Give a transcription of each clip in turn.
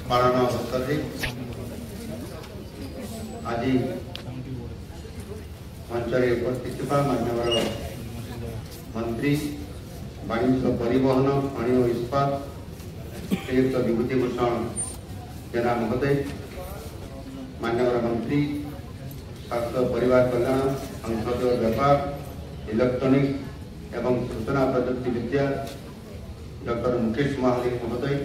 पालन अवसर आज मंचर उपस्थित मान्यवर मंत्री वाणिज्य परिवहन खनि और इस्पात श्रीयुक्त विभूतिभूषण जेना महोदय, मान्यवर मंत्री स्वास्थ्य परिवार कल्याण संसदीय व्यापार इलेक्ट्रॉनिक एवं सूचना प्रजुक्ति विद्या डॉक्टर मुकेश महाली महोदय,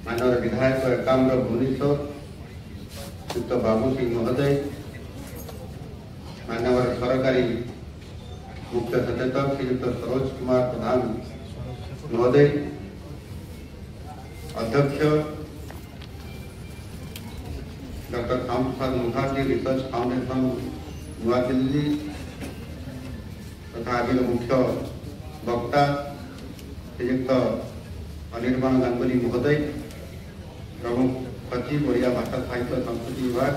मानव विधायक एकाम्र भुवनेश्वर श्रीयुक्त बाबू सिंह महोदय, मानव सरकारी मुख्य सचेतक श्रीयुक्त सरोज कुमार प्रधान महोदय, अध्यक्ष doctor Shyam Prasad Mukherjee research foundation नुआ दिल्ली तथा आज मुख्य वक्ता श्रीयुक्त अनिर्बाण गांगुली महोदय, प्रमुख सचिव ओडिया भाषा साहित्य संस्कृति विभाग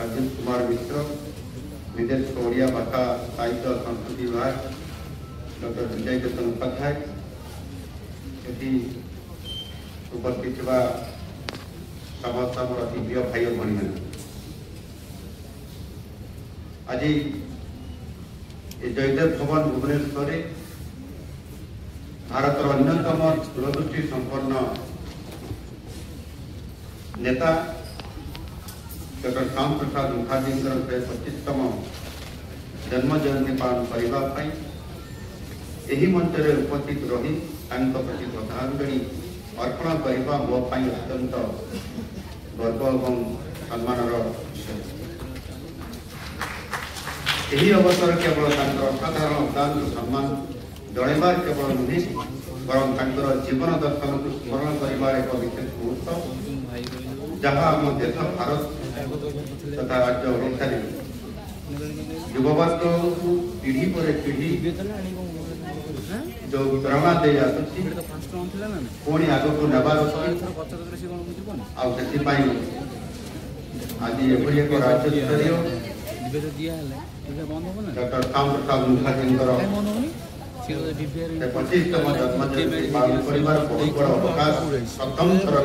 राजेश कुमार मिश्र, निदेशक ओडिया भाषा साहित्य संस्कृति विभाग डॉक्टर विजय केतन उपाध्याय, उपस्थित समस्त मोर दिव्य भाई और भणी मैंने आज जयदेव भवन भुवनेश्वर भारत अन्यतम दूरदृष्टि संपन्न नेता डॉक्टर श्याम प्रसाद मुखर्जी 125तम जन्म जयंती पालन करने यही मंच में उपस्थित रही प्रति श्रद्धांजलि अर्पण करने मो अत्यंत गर्व और सम्मान विषय। यही अवसर केवल असाधारण अवदान सम्मान जनइबार केवल नुहे बर जीवन दर्शन को स्मरण कर एक विशेष मुहूर्त जहाँ आम देश भारत तथा राज्य ओडिशा युववर्ग को पीढ़ी पर पीढ़ी जो प्रेरणा दे पुणी आग को नबार आज एभली एक राज्य स्तरीय डॉक्टर श्याम प्रसाद मुखर्जी 25तम जन्मदिन पालन कर बहुत बड़ा अवकाश प्रथम थर